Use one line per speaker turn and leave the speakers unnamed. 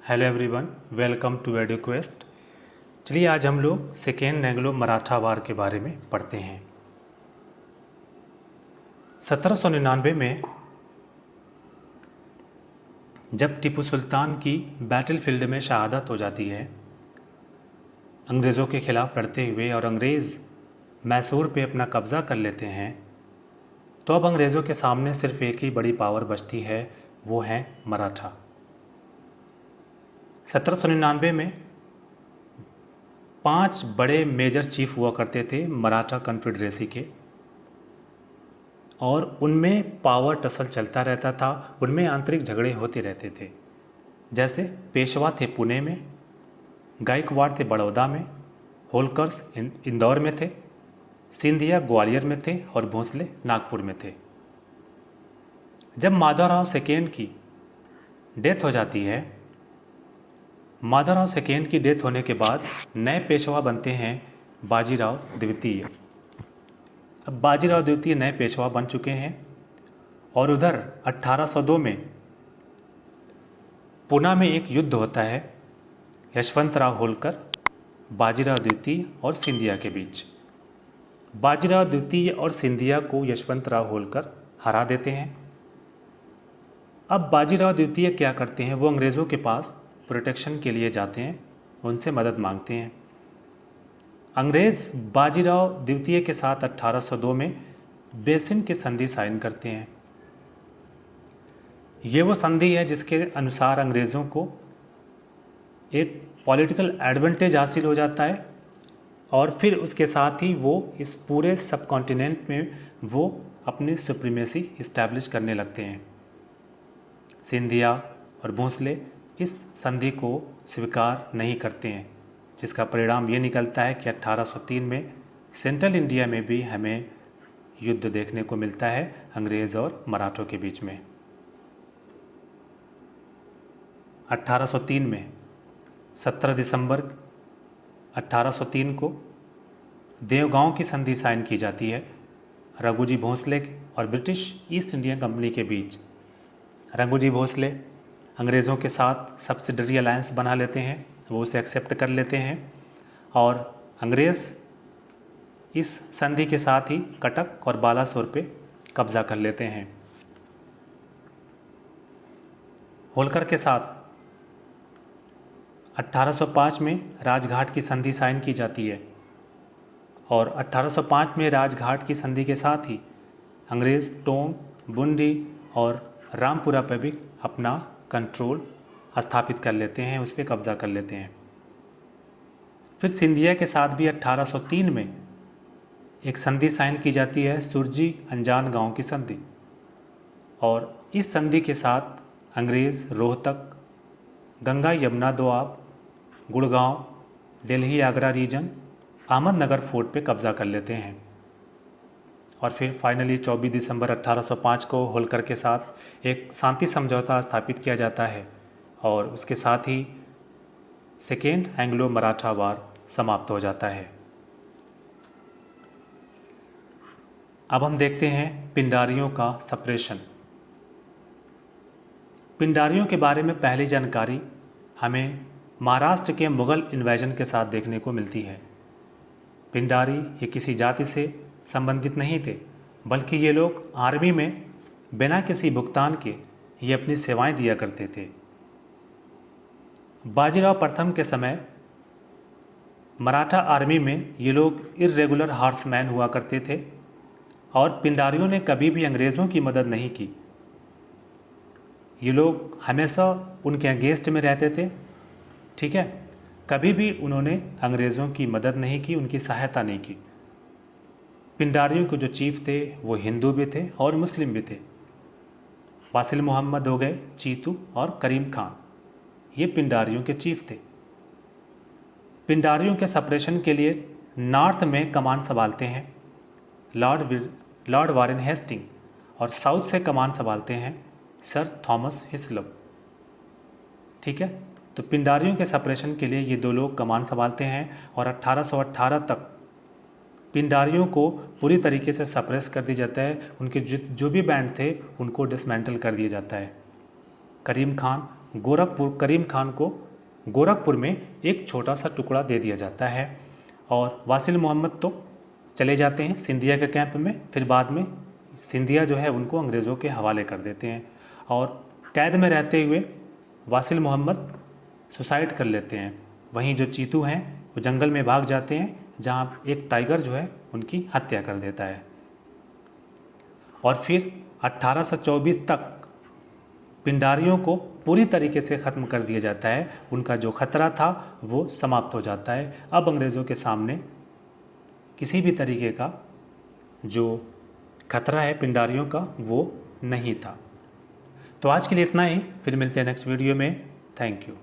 Hello everyone, welcome to Eduquest. चलिए आज हम लोग सेकेंड एंग्लो मराठा वार के बारे में पढ़ते हैं। 1799 में जब टीपू सुल्तान की बैटलफील्ड में शहादत हो जाती है अंग्रेज़ों के ख़िलाफ़ लड़ते हुए और अंग्रेज़ मैसूर पे अपना कब्ज़ा कर लेते हैं, तो अब अंग्रेज़ों के सामने सिर्फ एक ही बड़ी पावर बचती है, वो है मराठा। 1799 में 5 बड़े मेजर चीफ हुआ करते थे मराठा कन्फेडरेसी के, और उनमें पावर टसल चलता रहता था, उनमें आंतरिक झगड़े होते रहते थे। जैसे पेशवा थे पुणे में, गायकवाड़ थे बड़ौदा में, होलकर्स इंदौर में थे, सिंधिया ग्वालियर में थे और भोंसले नागपुर में थे। जब माधवराव सेकेंड की डेथ हो जाती है, माधवराव सेकेंड की डेथ होने के बाद नए पेशवा बनते हैं बाजीराव द्वितीय। अब बाजीराव द्वितीय नए पेशवा बन चुके हैं और उधर 1802 में पुणे में एक युद्ध होता है यशवंतराव होलकर, बाजीराव द्वितीय और सिंधिया के बीच। बाजीराव द्वितीय और सिंधिया को यशवंतराव होलकर हरा देते हैं। अब बाजीराव द्वितीय क्या करते हैं, वो अंग्रेज़ों के पास प्रोटेक्शन के लिए जाते हैं, उनसे मदद मांगते हैं। अंग्रेज़ बाजीराव द्वितीय के साथ 1802 में बेसिन की संधि साइन करते हैं। ये वो संधि है जिसके अनुसार अंग्रेज़ों को एक पॉलिटिकल एडवांटेज हासिल हो जाता है और फिर उसके साथ ही वो इस पूरे सब कॉन्टिनेंट में वो अपनी सुप्रीमेसी इस्टेब्लिश करने लगते हैं। सिंधिया और भोंसले इस संधि को स्वीकार नहीं करते हैं, जिसका परिणाम ये निकलता है कि 1803 में सेंट्रल इंडिया में भी हमें युद्ध देखने को मिलता है अंग्रेज़ और मराठों के बीच में। 1803 में 17 दिसंबर 1803 को देवगांव की संधि साइन की जाती है रघुजी भोंसले और ब्रिटिश ईस्ट इंडिया कंपनी के बीच। रघुजी भोंसले अंग्रेज़ों के साथ सब्सिडरी अलायंस बना लेते हैं, वो उसे एक्सेप्ट कर लेते हैं और अंग्रेज़ इस संधि के साथ ही कटक और बालासोर पे कब्ज़ा कर लेते हैं। होलकर के साथ 1805 में राजघाट की संधि साइन की जाती है और 1805 में राजघाट की संधि के साथ ही अंग्रेज़ टोंक, बुंडी और रामपुरा पर भी अपना कंट्रोल स्थापित कर लेते हैं, उस पर कब्ज़ा कर लेते हैं। फिर सिंधिया के साथ भी 1803 में एक संधि साइन की जाती है सुरजी अनजान गांव की संधि, और इस संधि के साथ अंग्रेज़ रोहतक, गंगा यमुना दोआब, गुड़गांव, दिल्ली आगरा रीजन, अहमदनगर फोर्ट पे कब्ज़ा कर लेते हैं। और फिर फाइनली 24 दिसंबर 1805 को होलकर के साथ एक शांति समझौता स्थापित किया जाता है और उसके साथ ही सेकेंड एंग्लो मराठा वार समाप्त हो जाता है। अब हम देखते हैं पिंडारियों का सप्रेशन। पिंडारियों के बारे में पहली जानकारी हमें महाराष्ट्र के मुग़ल इन्वेजन के साथ देखने को मिलती है। पिंडारी ये किसी जाति से संबंधित नहीं थे, बल्कि ये लोग आर्मी में बिना किसी भुगतान के ये अपनी सेवाएं दिया करते थे। बाजीराव प्रथम के समय मराठा आर्मी में ये लोग इर्रेगुलर हॉर्समैन हुआ करते थे और पिंडारियों ने कभी भी अंग्रेज़ों की मदद नहीं की। ये लोग हमेशा उनके अगेंस्ट में रहते थे, ठीक है, कभी भी उन्होंने अंग्रेज़ों की मदद नहीं की, उनकी सहायता नहीं की। पिंडारियों के जो चीफ थे वो हिंदू भी थे और मुस्लिम भी थे। वासिल मोहम्मद हो गए, चीतू और करीम खान, ये पिंडारियों के चीफ थे। पिंडारियों के सप्रेशन के लिए नॉर्थ में कमान संभालते हैं लॉर्ड वारेन हेस्टिंग और साउथ से कमान संभालते हैं सर थॉमस हिस्लव, ठीक है। तो पिंडारियों के सप्रेशन के लिए ये दो लोग कमान संभालते हैं और 1818 तक पिंडारियों को पूरी तरीके से सप्रेस कर दिया जाता है। उनके जो भी बैंड थे उनको डिसमेंटल कर दिया जाता है। करीम खान गोरखपुर करीम खान को गोरखपुर में एक छोटा सा टुकड़ा दे दिया जाता है और वासिल मोहम्मद तो चले जाते हैं सिंधिया के कैंप में। फिर बाद में सिंधिया जो है उनको अंग्रेज़ों के हवाले कर देते हैं और कैद में रहते हुए वासिल मोहम्मद सुसाइड कर लेते हैं। वहीं जो चीतू हैं वो जंगल में भाग जाते हैं जहाँ एक टाइगर जो है उनकी हत्या कर देता है। और फिर 1824 तक पिंडारियों को पूरी तरीके से ख़त्म कर दिया जाता है। उनका जो खतरा था वो समाप्त हो जाता है। अब अंग्रेज़ों के सामने किसी भी तरीके का जो खतरा है पिंडारियों का वो नहीं था। तो आज के लिए इतना ही, फिर मिलते हैं नेक्स्ट वीडियो में। Thank you.